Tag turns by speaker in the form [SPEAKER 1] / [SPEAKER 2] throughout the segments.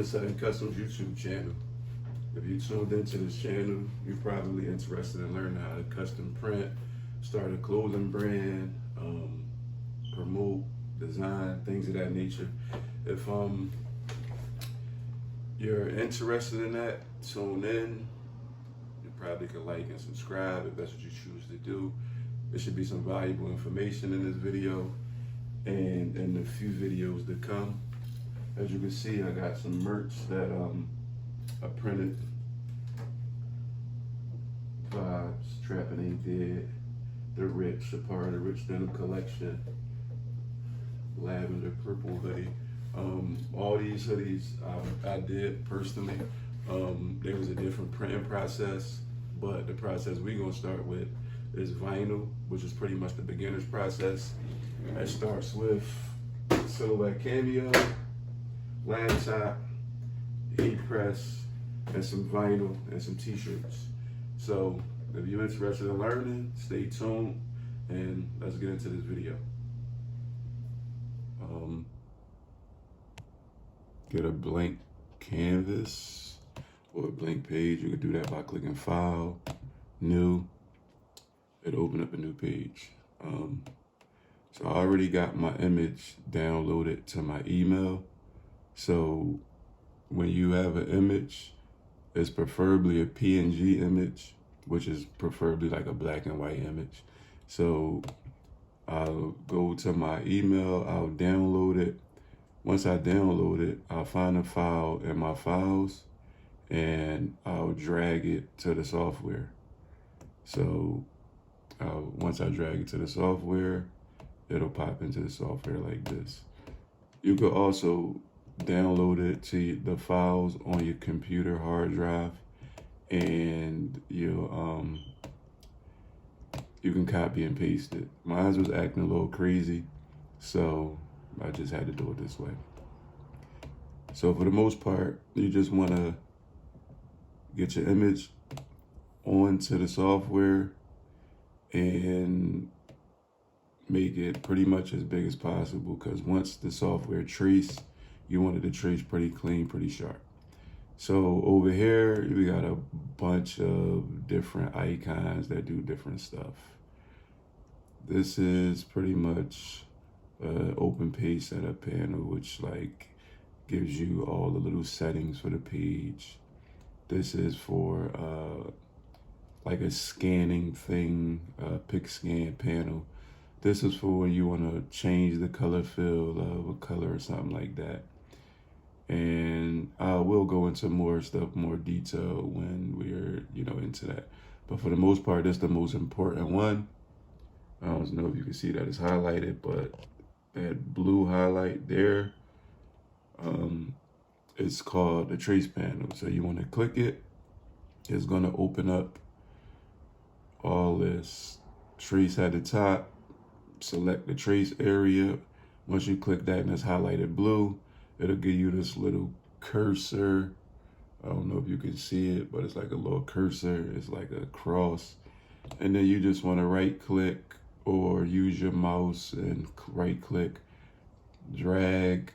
[SPEAKER 1] Sutton Customs YouTube channel. If you tuned into this channel, you're probably interested in learning how to custom print, start a clothing brand, promote, design, things of that nature. If you're interested in that, tune in. You probably can like and subscribe if that's what you choose to do. There should be some valuable information in this video and in the few videos to come. As you can see, I got some merch that I printed. Vibes, Trapping Ain't Dead, The Rich, a part of the Rich Denim Collection, lavender purple hoodie. All these hoodies I did personally. There was a different printing process, but the process we're gonna start with is vinyl, which is pretty much the beginner's process. It starts with silhouette cameo, laptop, heat press, and some vinyl and some t-shirts. So if you're interested in learning, stay tuned and let's get into this video. Get a blank canvas or a blank page. You can do that by clicking File, New. It'll open up a new page. So I already got my image downloaded to my email. So when you have an image, it's preferably a PNG image, which is preferably like a black and white image. So I'll go to my email, I'll download it. Once I download it, I'll find a file in my files and I'll drag it to the software. So once I drag it to the software, it'll pop into the software like this. You could also download it to the files on your computer hard drive, and you can copy and paste it. Mine was acting a little crazy, so I just had to do it this way. So for the most part, you just want to get your image onto the software and make it pretty much as big as possible, because once the software trace, you want it to trace pretty clean, pretty sharp. So over here, we got a bunch of different icons that do different stuff. This is pretty much an open page setup panel, which like gives you all the little settings for the page. This is for like a scanning thing, pick scan panel. This is for when you want to change the color fill of a color or something like that. And we'll go into more stuff, more detail when we're, into that. But for the most part, that's the most important one. I don't know if you can see that it's highlighted, but that blue highlight there, it's called the trace panel. So you want to click it. It's going to open up all this. Trace at the top. Select the trace area. Once you click that and it's highlighted blue, it'll give you this little cursor. I don't know if you can see it, but it's like a little cursor. It's like a cross. And then you just want to right click or use your mouse and right click, drag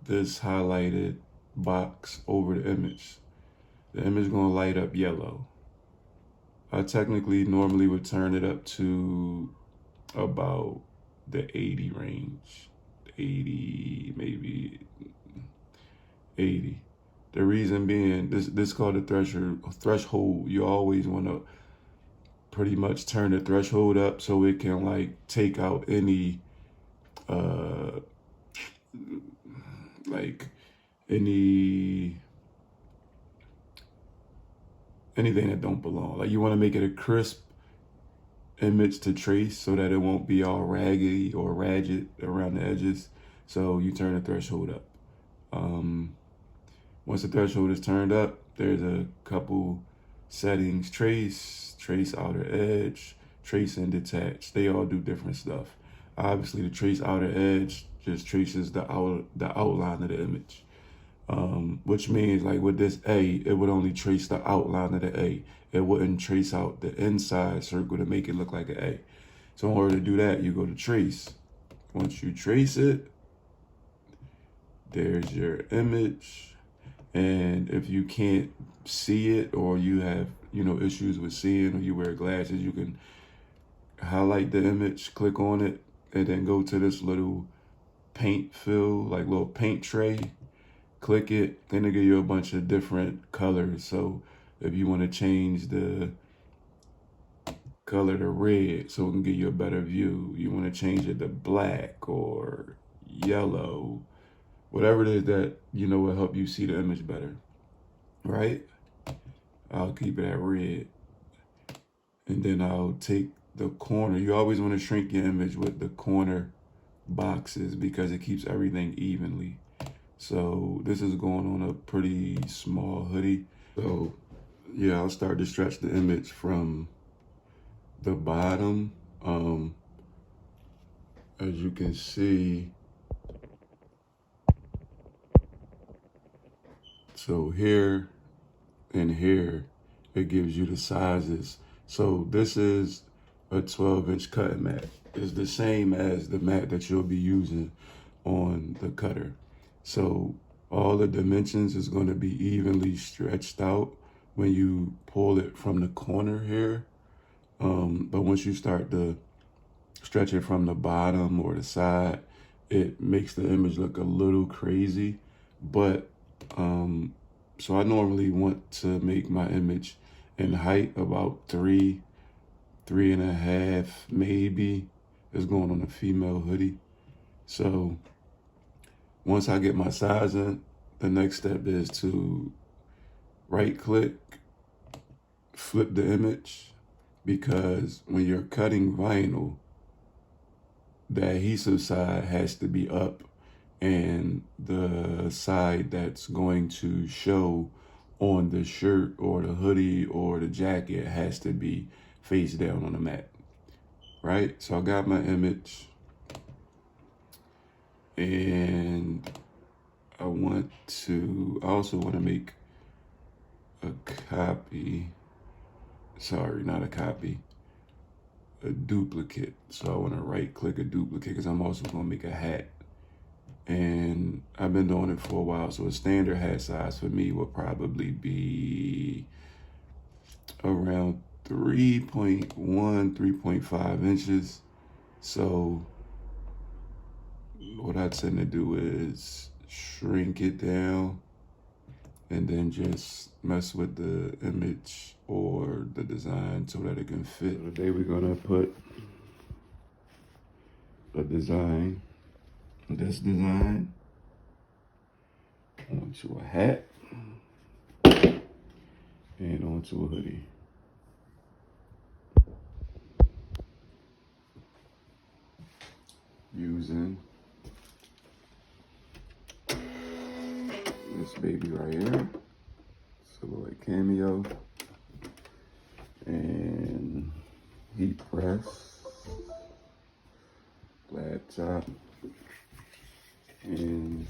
[SPEAKER 1] this highlighted box over the image. The image is going to light up yellow. I technically normally would turn it up to about the 80 range, 80, maybe 80. The reason being, this is called a threshold. You always want to pretty much turn the threshold up so it can like take out any anything that don't belong. Like you want to make it a crisp image to trace so that it won't be all raggedy or ragged around the edges. So you turn the threshold up. Once the threshold is turned up, there's a couple settings: trace outer edge, trace and detach. They all do different stuff. Obviously, the trace outer edge just traces the outline of the image, which means like with this A, it would only trace the outline of the A. It wouldn't trace out the inside circle to make it look like an A. So in order to do that, you go to trace. Once you trace it, there's your image. And if you can't see it, or you have, issues with seeing, or you wear glasses, you can highlight the image, click on it, and then go to this little paint fill, like little paint tray, click it, then it'll give you a bunch of different colors. So if you want to change the color to red so it can give you a better view, you want to change it to black or yellow, whatever it is that will help you see the image better, right? I'll keep it at red, and then I'll take the corner. You always want to shrink your image with the corner boxes because it keeps everything evenly. So this is going on a pretty small hoodie. So yeah, I'll start to stretch the image from the bottom. As you can see, so here and here, it gives you the sizes. So this is a 12-inch cutting mat. It's the same as the mat that you'll be using on the cutter. So all the dimensions is going to be evenly stretched out when you pull it from the corner here. But once you start to stretch it from the bottom or the side, it makes the image look a little crazy. But so I normally want to make my image in height about 3.5 maybe. It's going on a female hoodie. So once I get my sizing, the next step is to right click, flip the image, because when you're cutting vinyl, the adhesive side has to be up, and the side that's going to show on the shirt or the hoodie or the jacket has to be face down on the mat, right? So I got my image, and I also want to make a copy. Sorry, not a copy, a duplicate. So I want to right click a duplicate because I'm also going to make a hat. And I've been doing it for a while. So a standard hat size for me will probably be around 3.1, 3.5 inches. So what I tend to do is shrink it down and then just mess with the image or the design so that it can fit. So today we're gonna put a design, this design, onto a hat and onto a hoodie. Using this baby right here, Silhouette Cameo, and heat press, laptop, and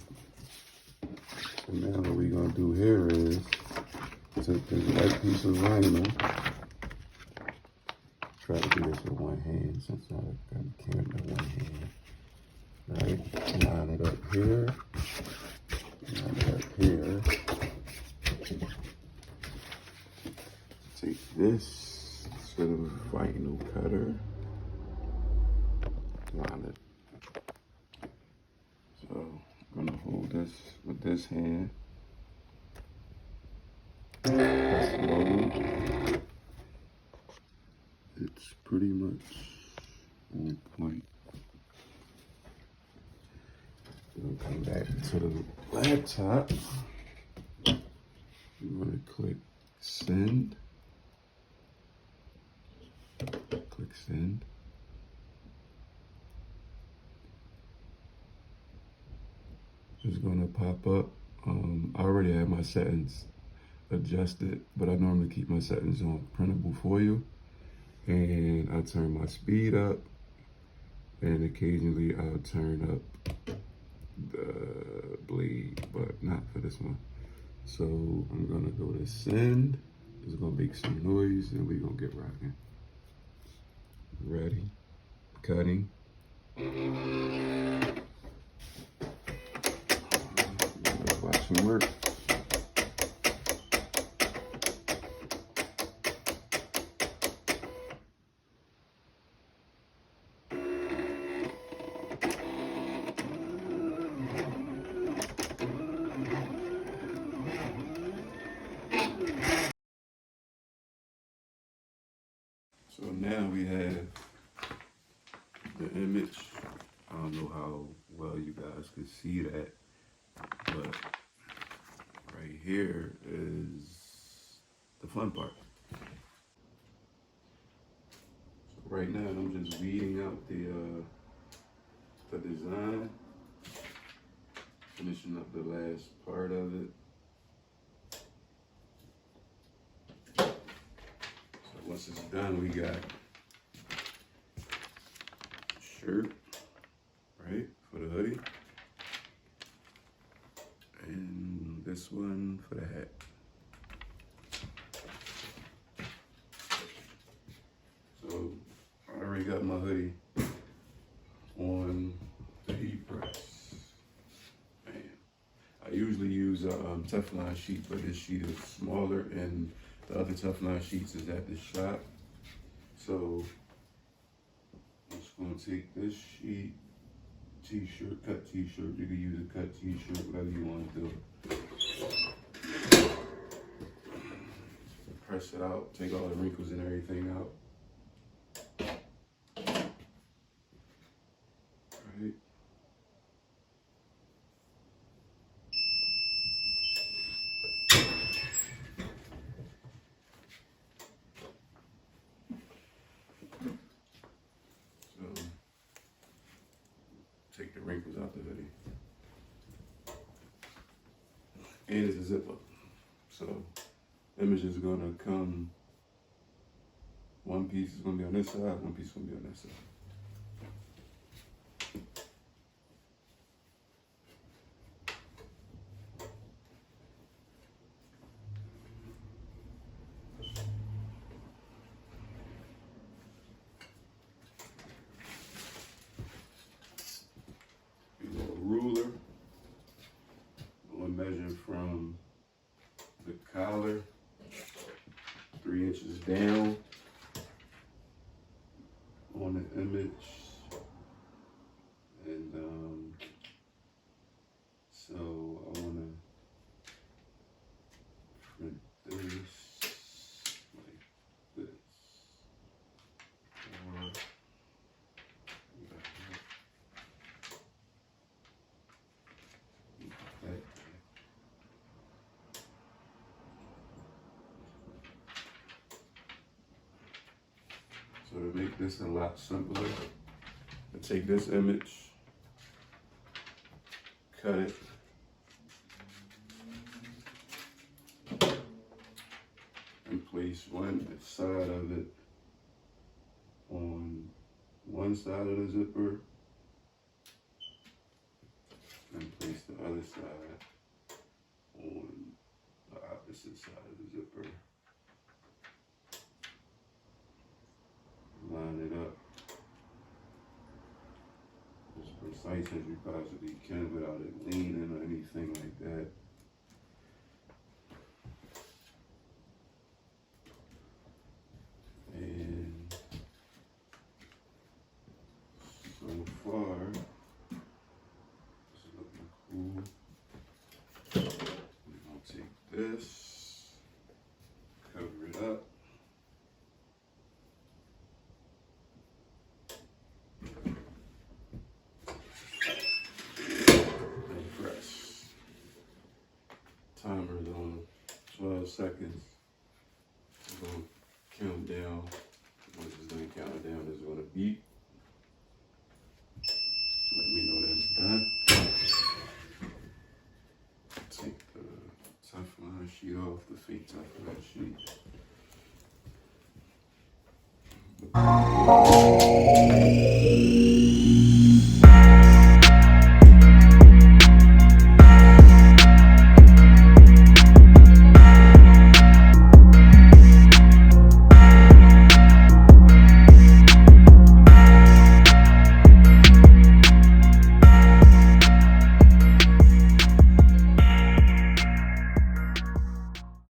[SPEAKER 1] now what we're gonna do here is take this white piece of vinyl. Try to do this with one hand since I got the camera in one hand. Right, line it up here, line it up here. Take this sort of vinyl cutter, line it. So I'm gonna hold this with this hand. Press low. It's pretty much on point. We'll come back to the laptop. I'm gonna click send. Click send. It's gonna pop up. I already have my settings adjusted, but I normally keep my settings on printable foil. And I turn my speed up, and occasionally I'll turn up the blade, but not for this one. So I'm gonna go to send. It's gonna make some noise, and we're gonna get rocking. Ready, cutting. Let's watch some work. So now we have the image. I don't know how well you guys can see that, but right here is the fun part. So right now I'm just weeding out the design, finishing up the last part of it. So once it's done, we got shirt, right, for the hoodie, and this one for the hat. So I already got my hoodie on the heat press. Man, I usually use a Teflon sheet, but this sheet is smaller, and the other Teflon sheets is at the shop. So I'm just gonna take this sheet, t-shirt, cut t-shirt. You can use a cut t-shirt, whatever you want to do. Press it out, take all the wrinkles and everything out. Right. So take the wrinkles out the hoodie. And it's a zipper. So image is gonna come, one piece is gonna be on this side, one piece is gonna be on that side. You got a ruler, one measure from the collar 3 inches down on the image, and so I want to print this like this. So to make this a lot simpler, I take this image, cut it, and place one side of it on one side of the zipper, and place the other side on the opposite side of the zipper. Line it up as precise as you possibly can without it leaning or anything like that. And so far, it's looking cool. We're gonna take this, cover it up. Timer's on 12 seconds. I'm going to count down. Once it's done counting down, it's going to beep. Let me know that it's done. Take the Teflon sheet off, the fake Teflon sheet.